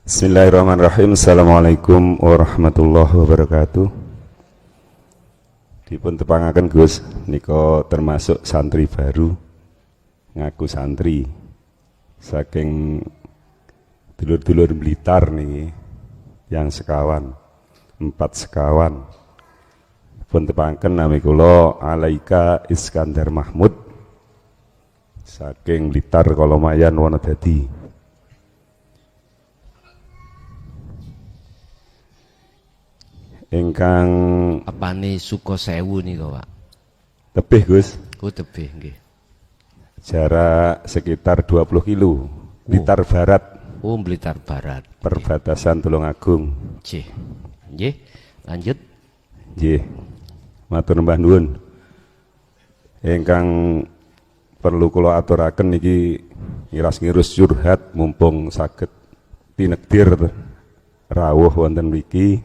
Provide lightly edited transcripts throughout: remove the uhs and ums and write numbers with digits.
Bismillahirrahmanirrahim. Assalamualaikum warahmatullahi wabarakatuh. Dipun tepangaken Gus, niko termasuk santri baru, ngaku santri saking dulur-dulur Blitar nih, yang sekawan, 4 sekawan. Pun tepangaken nami kula Alaika Iskandar Mahmud saking Blitar Kolomayan Wonodadi. Ingkang apane Sukosewu niku, Pak? tebih Gus. Oh, tebih nggih. Jarak sekitar 20 kilo. Blitar Barat. Oh, Blitar Barat. Perbatasan Tulungagung. Nggih. Nggih, lanjut. Nggih. Matur nuwun nuwun. Ingkang perlu kula aturaken niki ngiras-ngirus curhat mumpung saged tinekdir rawuh wonten mriki.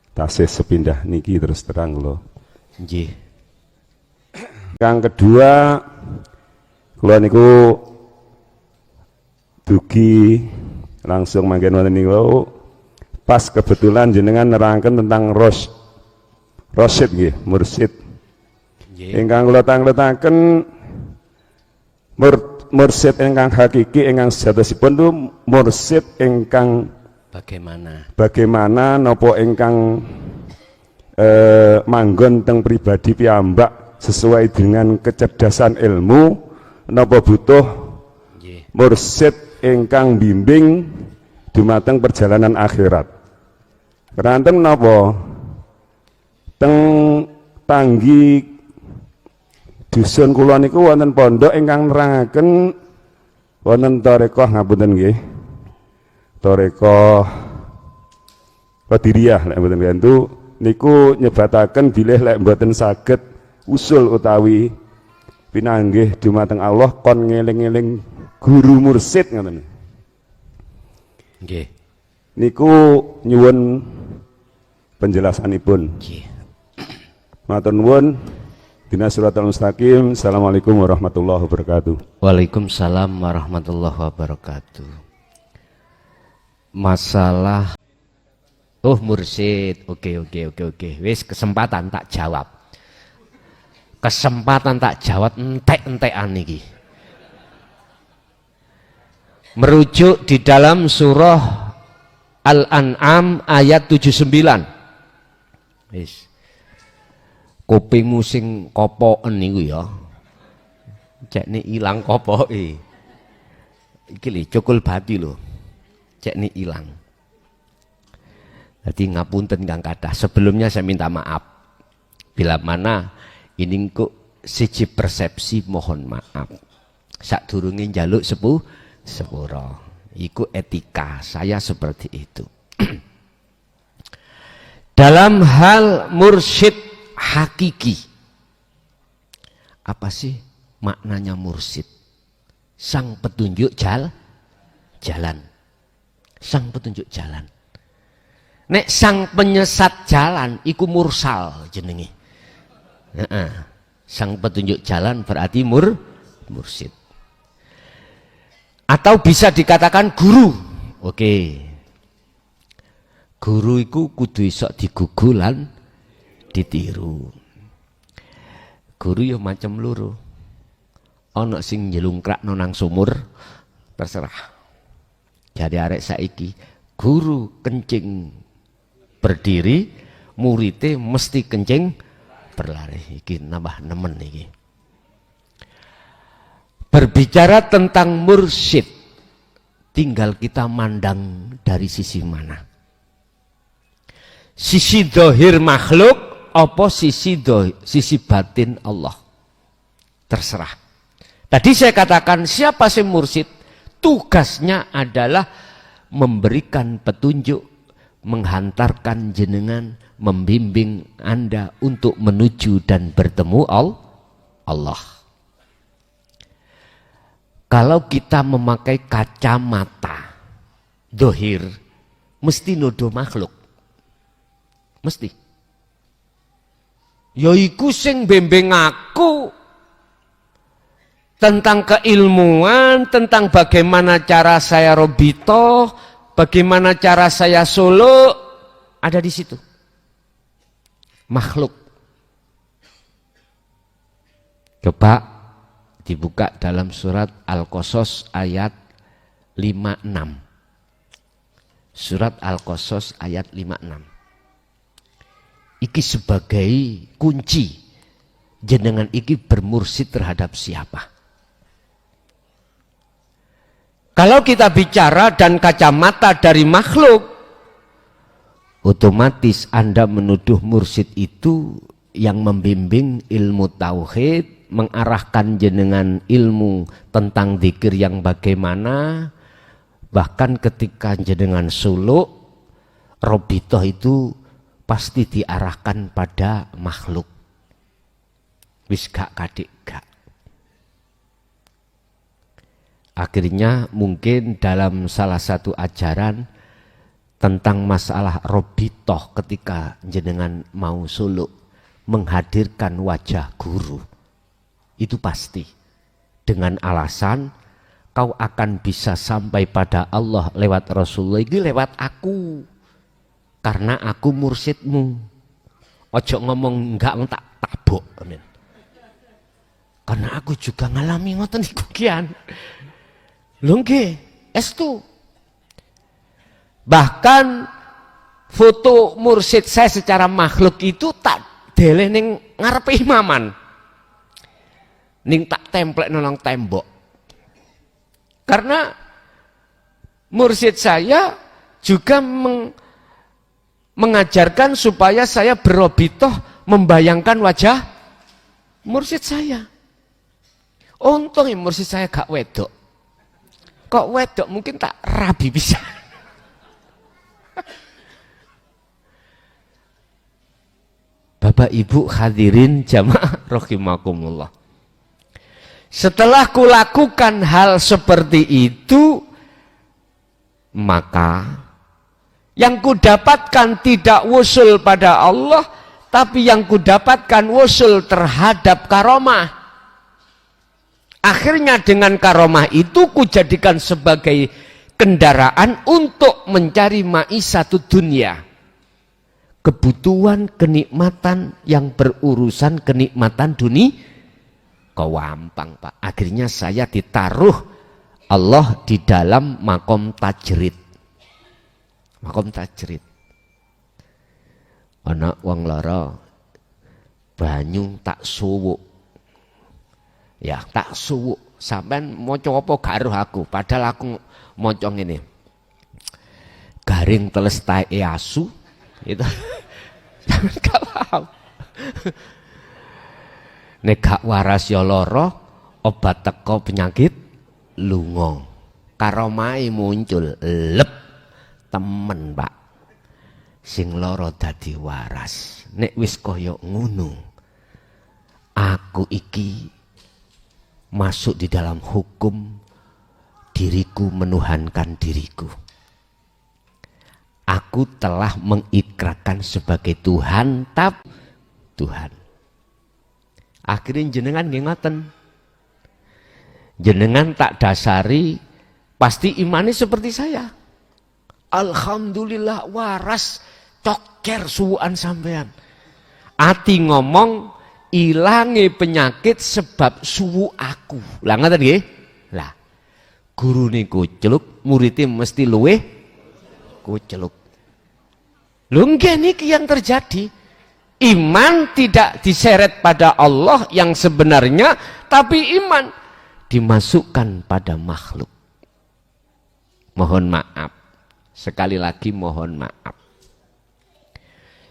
Tasih sepindah niki terus terang kula. Nggih. Yang kedua, kula niku dugi langsung manggen wonten niku pas kebetulan jenengan nerangken tentang Rosyid nggih, mursyid. Nggih. Ingkang kula tangletaken mursyid ingkang hakiki ingkang sejatosipun tu mursyid ingkang bagaimana nopo ingkang manggon teng pribadi piyambak sesuai dengan kecerdasan ilmu nopo butuh mursyid ingkang bimbing dumateng perjalanan akhirat. Keranten nopo teng tanggi dusun kula niku wonten pondok ingkang nerangaken wonten tarekah ngapunten nggih. Tarekah Qadiriyah lek mboten gantu niku nyebataken bilih lek mboten saged usul utawi pinanggih dumateng Allah kon ngeling-eling guru mursyid ngoten. Nggih. Niku nyuwun penjelasanipun. Nggih. Matur nuwun. Dina Siratal Mustaqim. Assalamualaikum warahmatullahi wabarakatuh. Waalaikumsalam warahmatullahi wabarakatuh. Masalah mursyid. Oke. Wis kesempatan tak jawab. Entek-entekan niki. Merujuk di dalam surah Al-An'am ayat 79. Wis. Kupingmu sing kopoken niku ya. Cekne ilang kopoke. Iki lho cukul bati lho. Cekne ilang. Jadi ngapunten Kang Kadah. Sebelumnya saya minta maaf. Bila mana ini kok siji persepsi mohon maaf. Sadurunge njaluk sepura. Iku etika saya seperti itu. Dalam hal mursyid hakiki. Apa sih maknanya mursyid? Sang petunjuk jalan. Sang petunjuk jalan. Nek sang penyesat jalan iku mursal jenenge. Sang petunjuk jalan berarti mursyid. Atau bisa dikatakan guru. Oke. Guru iku kudu iso digugulan ditiru. Guru ya macam loro. Ana sing nyelungkrakno nang sumur terserah. Jadi arek saiki guru kencing berdiri, muridnya mesti kencing berlari. Iki nambah nemen iki. Berbicara tentang mursyid, tinggal kita mandang dari sisi mana. Sisi dohir makhluk, apa sisi batin Allah. Terserah. Tadi saya katakan siapa sih mursyid? Tugasnya adalah memberikan petunjuk, menghantarkan jenengan, membimbing Anda untuk menuju dan bertemu Allah. Kalau kita memakai kacamata dohir, mesti nuduh makhluk. Mesti. Yaiku sing bimbing aku tentang keilmuan, tentang bagaimana cara saya robito, bagaimana cara saya suluk, ada di situ. Makhluk. Coba dibuka dalam surat Al-Qasas ayat 56. Surat Al-Qasas ayat 56. Iki sebagai kunci jenengan iki bermursid terhadap siapa. Kalau kita bicara dan kacamata dari makhluk, otomatis Anda menuduh mursid itu yang membimbing ilmu tauhid, mengarahkan jenengan ilmu tentang zikir yang bagaimana, bahkan ketika jenengan suluk, robitoh itu pasti diarahkan pada makhluk. Wis gak kadik gak. Akhirnya mungkin dalam salah satu ajaran tentang masalah robitoh ketika jenengan mau suluk menghadirkan wajah guru. Itu pasti. Dengan alasan kau akan bisa sampai pada Allah lewat Rasulullah, ini lewat aku. Karena aku mursidmu. Ojo ngomong enggak tak tabok. Amin. Karena aku juga ngalami ngoten iku kian. Lho nggih, estu. Bahkan foto mursid saya secara makhluk itu tak deleh ning ngarepe imaman. Ning tak templek nolong tembok. Karena mursid saya juga mengajarkan supaya saya berobitoh membayangkan wajah mursid saya. Untung mursid saya gak wedok. Kok wedok mungkin tak rabi bisa. Bapak Ibu hadirin jamaah rahimakumullah. Setelah kulakukan hal seperti itu, maka yang kudapatkan tidak wusul pada Allah, tapi yang kudapatkan wusul terhadap karomah. Akhirnya dengan karomah itu kujadikan sebagai kendaraan untuk mencari ma'isatud dunia. Kebutuhan, kenikmatan yang berurusan kenikmatan dunia. Kewampang Pak. Akhirnya saya ditaruh Allah di dalam makom tajrid. Makom tajrid. Ana wong lara banyu tak suwuk. Ya tak suwuk. Sampean maca apa garuh aku, padahal aku maca ngene. Garing teles tae asu itu. Sampean gak paham. Nek gak waras ya lara, obat teko penyakit lunga. Karomai muncul, lep temen Pak. Sing lara dadi waras. Nek wis kaya ngono, aku iki masuk di dalam hukum diriku menuhankan diriku. Aku telah mengikrarkan sebagai Tuhan, Tuhan. Akhirnya jenengan ngingaten. Jenengan tak dasari pasti imani seperti saya. Alhamdulillah waras coker suwuan sampean. Ati ngomong ilangi penyakit sebab suwu aku. Lah ngoten nggih? Lah gurune kucluk, muridé mesti luweh kucluk. Lho nggih niki yang terjadi. Iman tidak diseret pada Allah yang sebenarnya, tapi iman dimasukkan pada makhluk. Mohon maaf. Sekali lagi mohon maaf.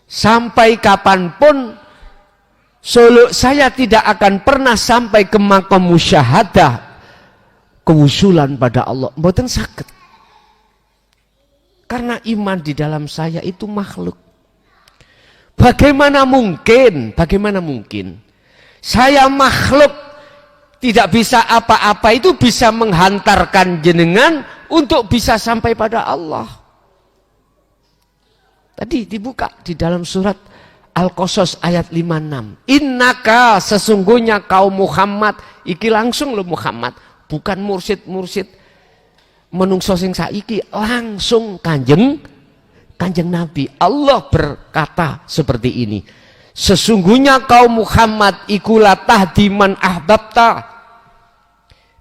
Sampai kapanpun suluk saya tidak akan pernah sampai ke maqam musyahadah, kewusulan pada Allah. Mboten saged. Karena iman di dalam saya itu makhluk. Bagaimana mungkin? Bagaimana mungkin? Saya makhluk tidak bisa apa-apa itu bisa menghantarkan jenengan untuk bisa sampai pada Allah. Tadi dibuka di dalam surat Al-Qasas ayat 56. Innaka sesungguhnya kaum Muhammad, iki langsung lo Muhammad, bukan mursid-mursid menungso sing saiki langsung kanjeng Nabi. Allah berkata seperti ini, sesungguhnya kaum Muhammad ikulah tahdiman ahbabta,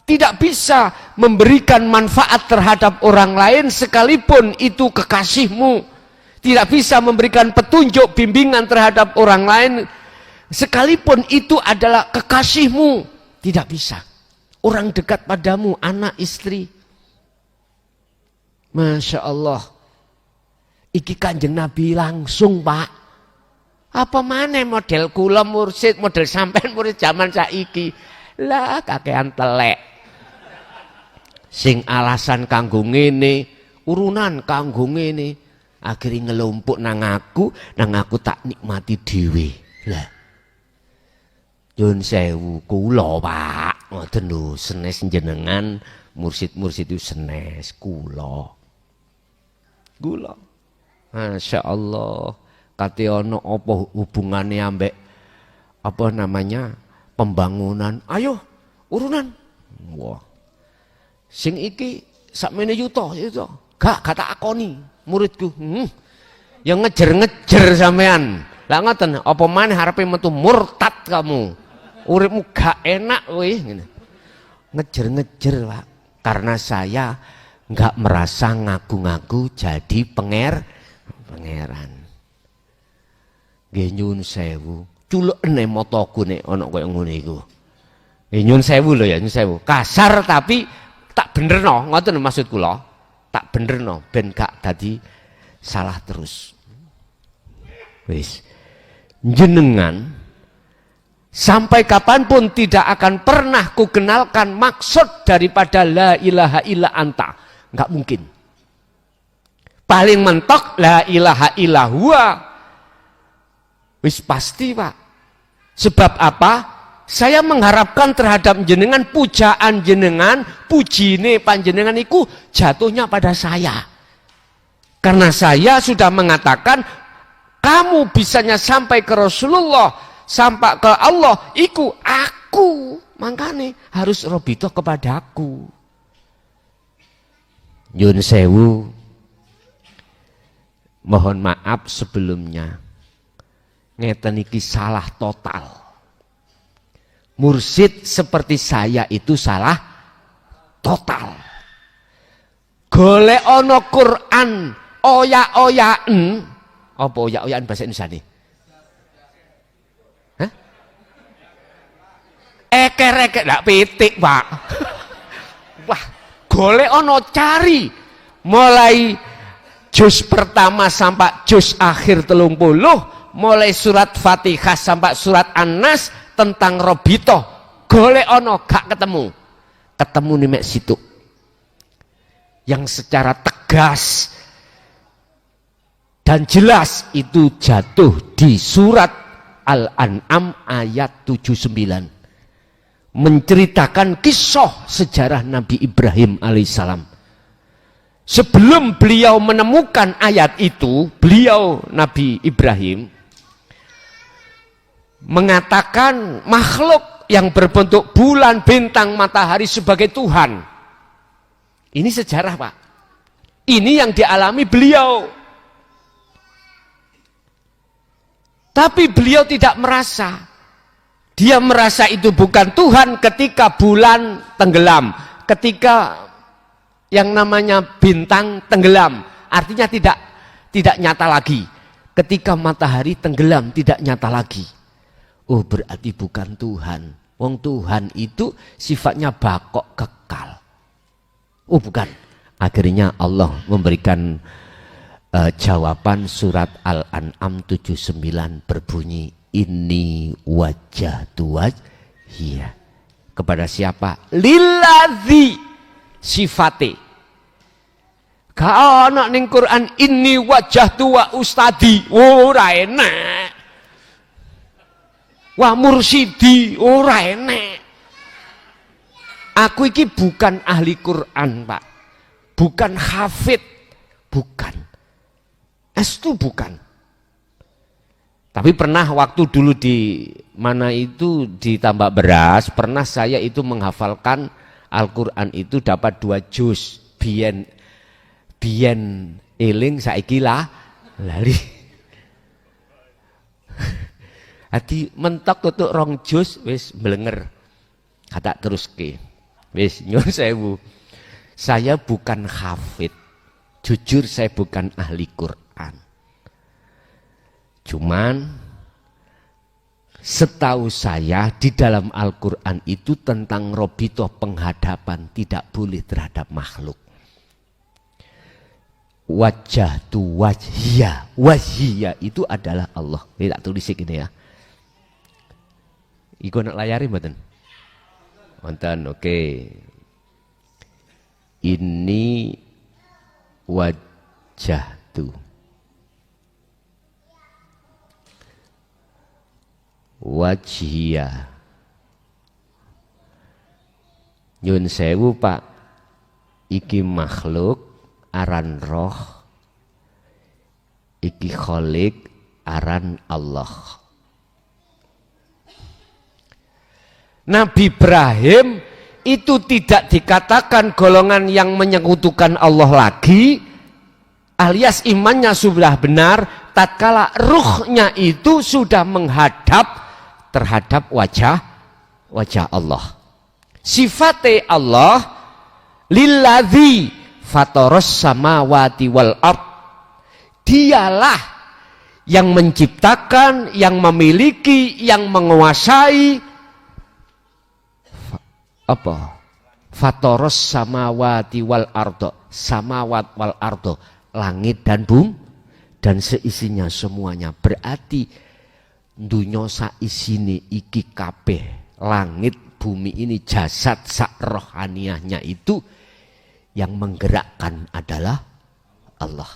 tidak bisa memberikan manfaat terhadap orang lain sekalipun itu kekasihmu, tidak bisa memberikan petunjuk bimbingan terhadap orang lain sekalipun itu adalah kekasihmu, tidak bisa. Orang dekat padamu, anak, istri. Masya Allah. Iki kanjeng Nabi langsung, Pak. Apa mana model kula mursid, model sampean murid zaman saiki. Lah kakean telek. Sing alasan kanggo ngene, urunan kanggo ngene, akhirnya ngelumpuk nang aku tak nikmati dhewe. Lah. Nyun sewu kula, Pak. Ngoten lho, senes jenengan mursid-mursid itu senes kula. Masya Allah. Kate ana apa hubungane ambek apa namanya pembangunan? Ayo urunan. Wah. Sing iki sakmene yuta. Gak tak akoni muridku. Yang ngejer-ngejer sampean. Lah ngoten, apa maneh harepe metu murtad kamu. Uripmu gak enak kowe ngene. Ngejer-ngejer, Pak. Karena saya enggak merasa ngaku-ngaku jadi pangeran. Nggih nyun sewu. Culekne mataku nek ana koyo ngono iku. Nggih nyun sewu lho ya, nyun sewu. Kasar tapi tak benerno, ngoten maksud kula. Tak benerno ben gak dadi salah terus. Wis. Jenengan sampai kapanpun tidak akan pernah kukenalkan maksud daripada la ilaha illa anta. Enggak mungkin. Paling mentok la ilaha illa huwa. Wis pasti, Pak. Sebab apa? Saya mengharapkan terhadap jenengan, pujaan jenengan, pujine panjenengan iku jatuhnya pada saya. Karena saya sudah mengatakan kamu bisanya sampai ke Rasulullah, sampai ke Allah, iku aku. Makanya harus robito kepadaku. Nyun sewu. Mohon maaf sebelumnya. Ngeten iki salah total. Mursid seperti saya itu salah total. Golek ana Quran oyak-oyaken. Apa oyak-oyaken bahasa Indonesia nih? Hah? Eker-eker ndak pitik, Pak. Wah, golek ana cari mulai juz pertama sampai juz akhir 30. Mulai surat Fatihah sampai surat An-Nas tentang Robito. Golek ono gak ketemu. Ketemu nih mek situ. Yang secara tegas dan jelas itu jatuh di surat Al-An'am ayat 79. Menceritakan kisah sejarah Nabi Ibrahim alaihissalam. Sebelum beliau menemukan ayat itu, beliau Nabi Ibrahim mengatakan makhluk yang berbentuk bulan, bintang, matahari sebagai Tuhan. Ini sejarah, Pak. Ini yang dialami beliau. Tapi beliau tidak merasa. Dia merasa itu bukan Tuhan ketika bulan tenggelam. Ketika yang namanya bintang tenggelam. Artinya tidak nyata lagi. Ketika matahari tenggelam tidak nyata lagi. Oh, berarti bukan Tuhan. Wong Tuhan itu sifatnya bakok kekal. Oh, bukan. Akhirnya Allah memberikan jawaban surat Al-An'am 79 berbunyi inni wajjahtu wajhiya. Kepada siapa? Lillazi sifate. Ka ana ning Quran inni wajjahtu wa ustadi. Ora enak. Wah mursidi ora enek. Aku iki bukan ahli Quran, Pak. Bukan hafid, bukan. Itu bukan. Tapi pernah waktu dulu di mana itu di Tambak Beras, pernah saya itu menghafalkan Al-Quran itu dapat 2 juz. biyen eling saiki lali. Ati mentok tutuk rong jus wis mblenger. Kata teruske. Wis nyuwun sewu. Saya bukan hafid. Jujur saya bukan ahli Quran. Cuman setahu saya di dalam Al-Quran itu tentang robitoh penghadapan tidak boleh terhadap makhluk. Wajah tu wajhiya. Wajhiya itu adalah Allah. Ini tak tulis ini ya. Iku nak layari mboten? Wonten, oke. Ini wajah tu. Wajhiya. Nyun sewu Pak. Iki makhluk aran roh. Iki kholik aran Allah. Nabi Ibrahim itu tidak dikatakan golongan yang menyekutukan Allah lagi, alias imannya sudah benar tatkala ruhnya itu sudah menghadap terhadap wajah Allah. Sifatnya Allah lilladzi fataras samawati wal ard. Dialah yang menciptakan, yang memiliki, yang menguasai apa? Fatoros samawati wal ardo. Samawat wal ardo. Langit dan bumi dan seisinya semuanya. Berarti dunya saisine iki kabeh. Langit bumi ini jasad sak rohaniahnya itu yang menggerakkan adalah Allah.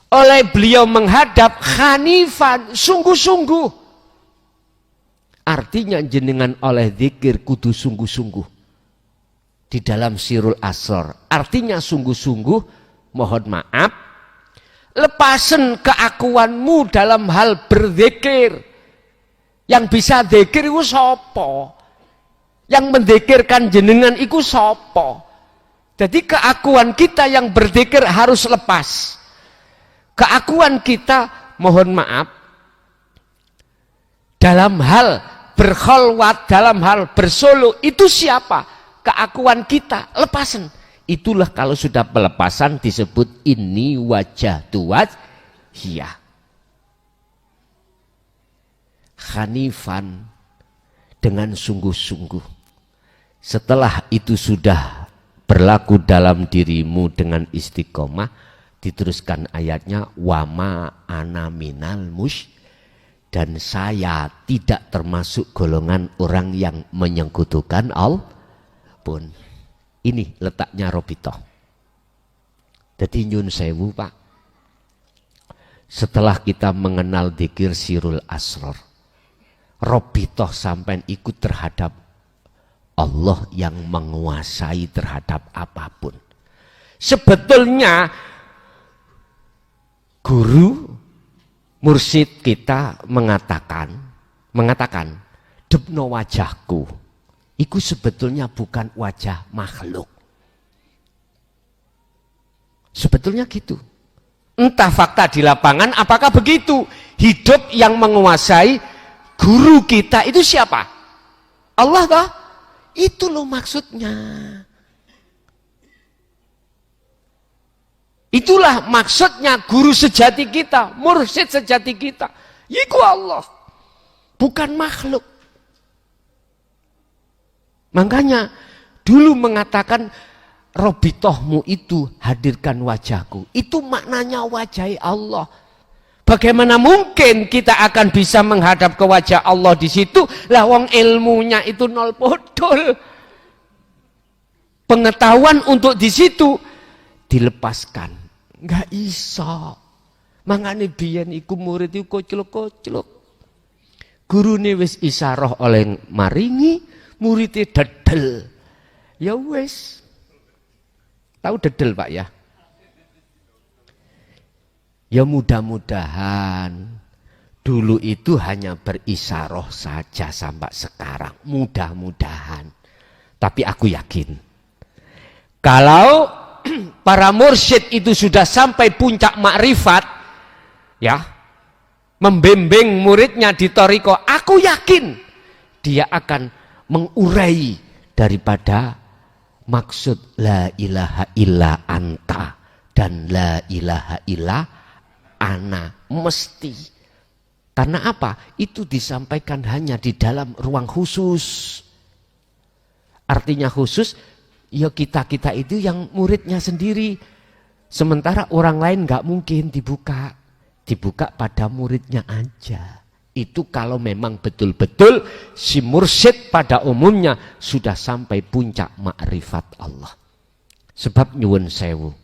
Oleh beliau menghadap hanifan sungguh-sungguh. Artinya jenengan oleh zikir kudu sungguh-sungguh. Di dalam Sirul Asrar. Artinya sungguh-sungguh, mohon maaf, lepasen keakuanmu dalam hal berzikir. Yang bisa zikir itu sapa? Yang menzikirkan jenengan itu sapa? Jadi keakuan kita yang berzikir harus lepas. Keakuan kita, mohon maaf, dalam hal berkholwat, dalam hal bersolo, itu siapa? Keakuan kita, lepasan. Itulah kalau sudah pelepasan disebut ini wajah tuwaj hiya. Hanifan dengan sungguh-sungguh. Setelah itu sudah berlaku dalam dirimu dengan istiqomah, diteruskan ayatnya wama ana minal musyrikin. Dan saya tidak termasuk golongan orang yang menyekutukan Allah pun. Ini letaknya robitoh. Jadi nyun sewu Pak. Setelah kita mengenal dzikir Sirul Asrar, robitoh sampai ikut terhadap Allah yang menguasai terhadap apapun. Sebetulnya guru mursyid kita mengatakan debno wajahku itu sebetulnya bukan wajah makhluk. Sebetulnya gitu. Entah fakta di lapangan apakah begitu. Hidup yang menguasai guru kita itu siapa? Allah toh? Itu loh maksudnya. Itulah maksudnya guru sejati kita, mursyid sejati kita. Yaitu Allah. Bukan makhluk. Makanya dulu mengatakan robitohmu itu hadirkan wajahku. Itu maknanya wajah Allah. Bagaimana mungkin kita akan bisa menghadap ke wajah Allah di situ? Lah wong ilmunya itu nol bodol. Pengetahuan untuk di situ dilepaskan. Enggak iso. Mangane biyen iku murid iku koclok-koclok. Gurune wis isyarah oleh maringi, muridé dedel. Ya wis. Tahu dedel Pak ya? Ya mudah-mudahan dulu itu hanya berisyarah saja sampai sekarang. Mudah-mudahan. Tapi aku yakin kalau para mursyid itu sudah sampai puncak makrifat, ya, membimbing muridnya di thariqah, aku yakin dia akan mengurai daripada maksud la ilaha illa anta dan la ilaha illa ana. Mesti. Karena apa? Itu disampaikan hanya di dalam ruang khusus. Artinya khusus, ya kita-kita itu yang muridnya sendiri. Sementara orang lain nggak mungkin dibuka. Dibuka pada muridnya aja. Itu kalau memang betul-betul si mursyid pada umumnya sudah sampai puncak makrifat Allah. Sebab nyuwun sewu,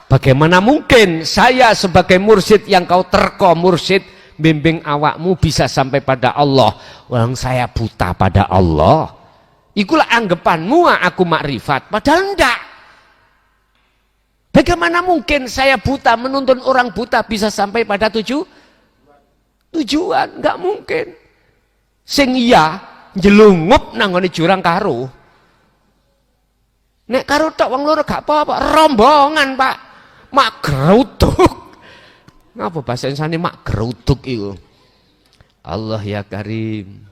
bagaimana mungkin saya sebagai mursyid yang kau terko mursyid bimbing awakmu bisa sampai pada Allah, orang saya buta pada Allah. Ikulah anggapanmu aku makrifat, padahal enggak. Bagaimana mungkin saya buta menuntun orang buta bisa sampai pada tujuan? Enggak mungkin. Sing iya jelungup nangone jurang karo. Nek karo tok wong loro gak apa-apa, rombongan, Pak. Mak geruduk. Ngapa bahasa insane mak geruduk iku? Allah ya Karim.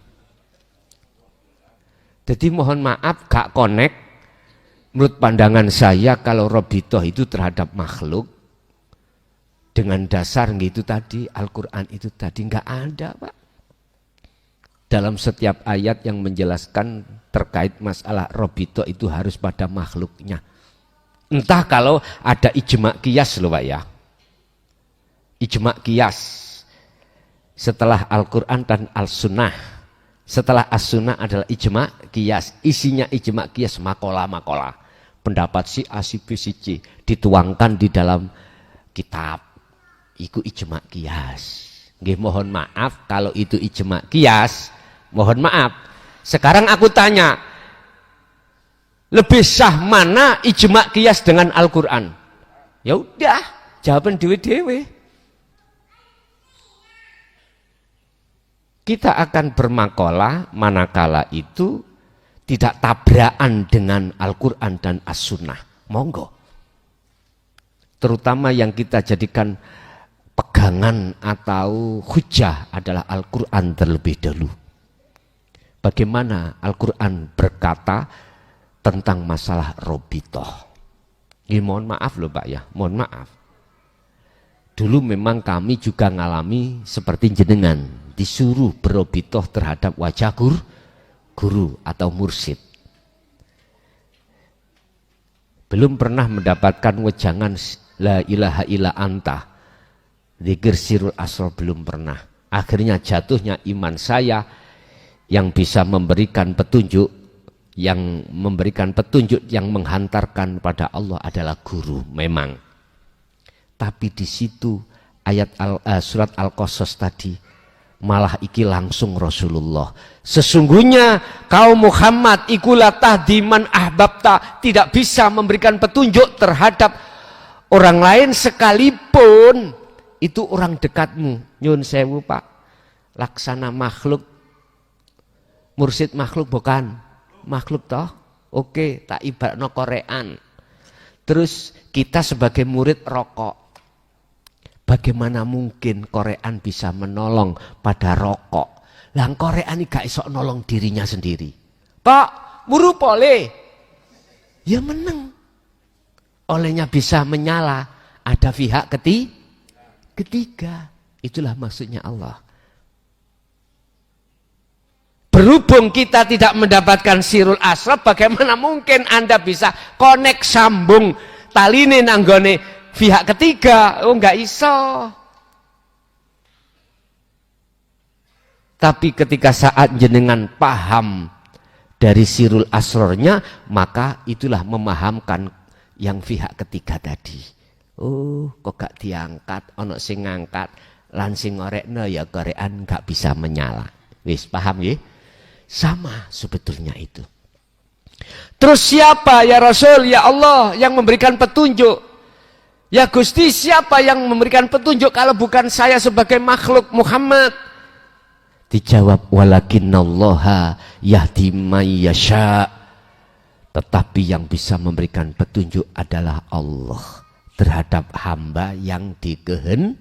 Jadi mohon maaf gak connect. Menurut pandangan saya kalau Robitoh itu terhadap makhluk dengan dasar gitu tadi, Al-Quran itu tadi nggak ada, Pak. Dalam setiap ayat yang menjelaskan terkait masalah Robitoh itu harus pada makhluknya. Entah kalau ada ijma' qiyas loh, Pak ya. Ijma' qiyas setelah Al-Quran dan Al-Sunnah. Setelah As-Sunnah adalah ijma' qiyas. Isinya ijma' qiyas makola-makola. Pendapat si A, si B, si C dituangkan di dalam kitab. Iku ijma' qiyas. Nggih, mohon maaf kalau itu ijma' qiyas. Mohon maaf. Sekarang aku tanya, lebih sah mana ijma' qiyas dengan Al-Quran? Ya udah, jawaban dewe-dewe. Kita akan bermakola manakala itu tidak tabrakan dengan Al-Quran dan As-Sunnah. Monggo. Terutama yang kita jadikan pegangan atau hujah adalah Al-Quran terlebih dahulu. Bagaimana Al-Quran berkata tentang masalah Robitoh. Ini mohon maaf loh Pak ya, mohon maaf. Dulu memang kami juga ngalami seperti jenengan, disuruh berobitoh terhadap wajah guru atau mursyid. Belum pernah mendapatkan wejangan la ilaha illa anta, zikir sirul asrar, belum pernah. Akhirnya jatuhnya iman saya yang bisa memberikan petunjuk, yang menghantarkan pada Allah adalah guru memang. Tapi di situ ayat surat Al-Qasas tadi malah iki langsung Rasulullah. Sesungguhnya kaum Muhammad ikulah tahdiman ahbabta, tidak bisa memberikan petunjuk terhadap orang lain sekalipun itu orang dekatmu. Nyun sewu Pak, laksana makhluk, mursyid makhluk bukan? Makhluk toh? Oke, tak ibaratno korean. Terus kita sebagai murid rokok. Bagaimana mungkin korean bisa menolong pada rokok? Lah korean ini gak iso nolong dirinya sendiri. Pak, muru pole. Ya meneng. Olehnya bisa menyala. Ada pihak ketiga. Itulah maksudnya Allah. Berhubung kita tidak mendapatkan sirul asrab, bagaimana mungkin Anda bisa connect sambung taline nanggone pihak ketiga? Oh, enggak iso. Tapi ketika saat jenengan paham dari sirul asrornya, maka itulah memahamkan yang pihak ketiga tadi. Oh, kok gak diangkat, ono sing ngangkat, lan sing ngorekno ya korean gak bisa menyala. Wis paham ya? Sama sebetulnya itu. Terus siapa ya Rasul, ya Allah yang memberikan petunjuk? Ya Gusti, siapa yang memberikan petunjuk kalau bukan saya sebagai makhluk Muhammad? Dijawab walakinnallaha yahdi may yasha. Tetapi yang bisa memberikan petunjuk adalah Allah terhadap hamba yang dikehendaki.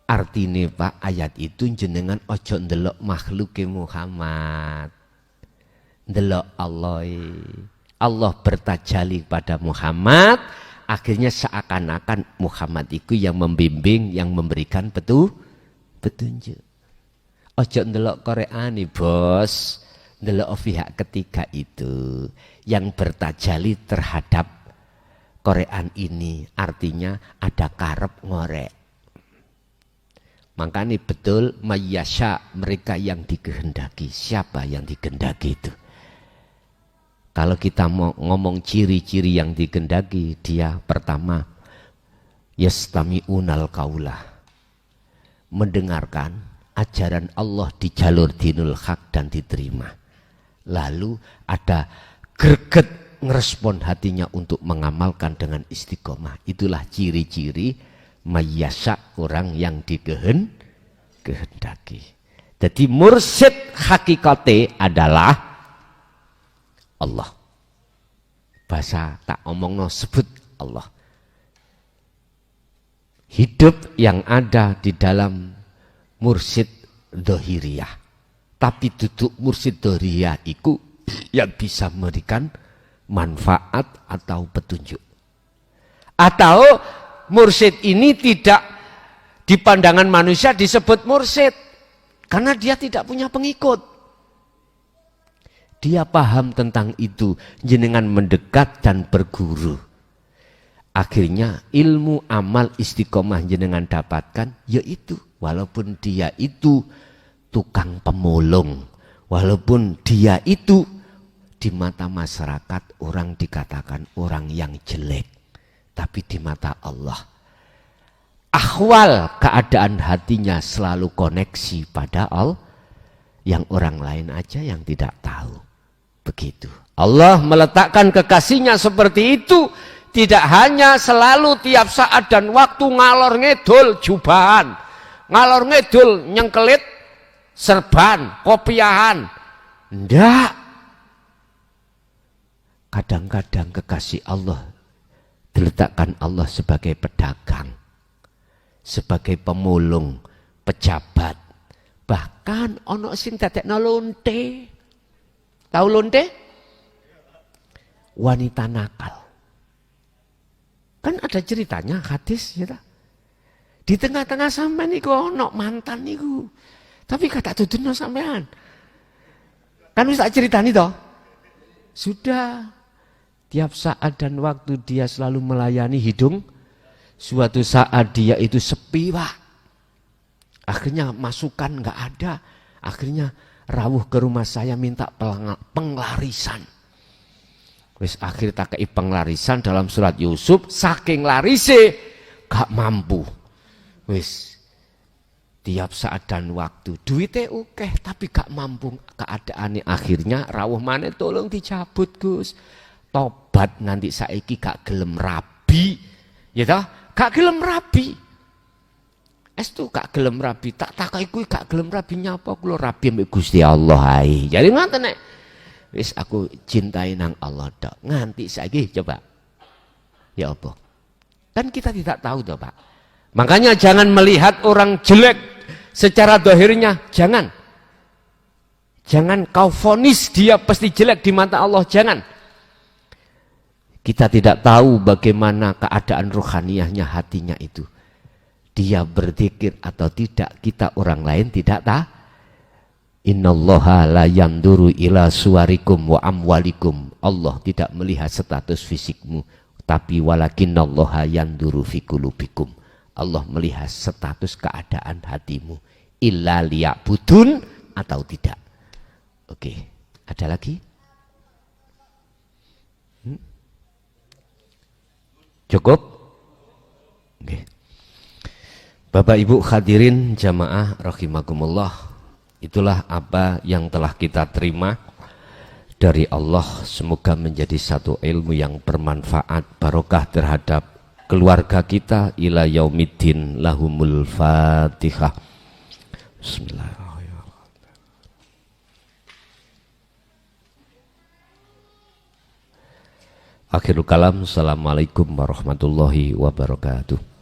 Artinya Pak, ayat itu jenengan ojo ndelok makhluke Muhammad, ndelok Allah. Allah bertajalli pada Muhammad, akhirnya seakan-akan Muhammad itu yang membimbing, yang memberikan petunjuk. Ojo ndelok Qur'an bos, ndelok pihak ketiga itu yang bertajalli terhadap Qur'an ini, artinya ada karep ngorek. Makanya betul mayyasha, mereka yang dikehendaki. Siapa yang dikehendaki itu? Kalau kita mau ngomong ciri-ciri yang dikehendaki, dia pertama yastami'unal qaulah, mendengarkan ajaran Allah di jalur dinul haq dan diterima. Lalu ada greget ngerespon hatinya untuk mengamalkan dengan istiqomah. Itulah ciri-ciri mayyasha, orang yang dikehendaki. Jadi mursyid hakikate adalah Allah. Bahasa tak omongno sebut Allah. Hidup yang ada di dalam mursyid dohiriyah. Tapi duduk mursyid dohiriyah itu yang bisa memberikan manfaat atau petunjuk. Atau mursyid ini tidak di pandangan manusia disebut mursyid karena dia tidak punya pengikut. Dia paham tentang itu, jenengan mendekat dan berguru. Akhirnya ilmu amal istiqomah jenengan dapatkan, yaitu walaupun dia itu tukang pemulung, walaupun dia itu di mata masyarakat orang dikatakan orang yang jelek. Tapi di mata Allah, ahwal keadaan hatinya selalu koneksi pada Allah, yang orang lain aja yang tidak tahu. Begitu. Allah meletakkan kekasihnya seperti itu, tidak hanya selalu tiap saat dan waktu ngalor ngedul jubahan, ngalor ngedul nyengkelit serban, kopiahan. Ndak. Kadang-kadang kekasih Allah diletakkan Allah sebagai pedagang, sebagai pemulung, pejabat. Bahkan ono sing dadekno lonte. Tahu lonte? Wanita nakal. Kan ada ceritanya hadis ya. Di tengah-tengah sampean niku ono mantan niku. Tapi kata duduno sampean. Kan wis tak ceritani toh? Sudah. Tiap saat dan waktu dia selalu melayani hidung. Suatu saat dia itu sepi Pak. Akhirnya masukan nggak ada. Akhirnya rawuh ke rumah saya minta penglarisan. Wis akhir tak kei penglarisan dalam surat Yusuf. Saking larise gak mampu. Wis tiap saat dan waktu duitnya ukeh tapi gak mampu keadaannya. Akhirnya rawuh maneh tolong dicabut Gus. Tobat nanti saiki gak gelem rabi, ya toh? Gak gelem rabi. Estu gak gelem rabi, tak takai kuwi gak gelem rabi nyapa kula rabi mbek Gusti Allah ae. Jadi ngoten nek wis aku cintai nang Allah tok. Nganti saiki coba. Ya apa? Kan kita tidak tahu toh, Pak. Makanya jangan melihat orang jelek secara dohirnya, jangan. Jangan kau vonis dia pasti jelek di mata Allah, jangan. Kita tidak tahu bagaimana keadaan rohaniyahnya hatinya itu. Dia berzikir atau tidak, kita orang lain tidak tahu. Innallaha la yanduru ila suwarikum wa amwalikum. Allah tidak melihat status fisikmu, tapi walakinnallaha yanduru fi qulubikum. Allah melihat status keadaan hatimu. Illa liya'budun atau tidak. Oke, ada lagi? Cukup? Oke. Bapak Ibu hadirin jamaah rahimakumullah, itulah apa yang telah kita terima dari Allah. Semoga menjadi satu ilmu yang bermanfaat, barokah terhadap keluarga kita ila yaumiddin. Lahumul Fatihah. Bismillahirrahmanirrahim. Akhirul kalam, assalamualaikum warahmatullahi wabarakatuh.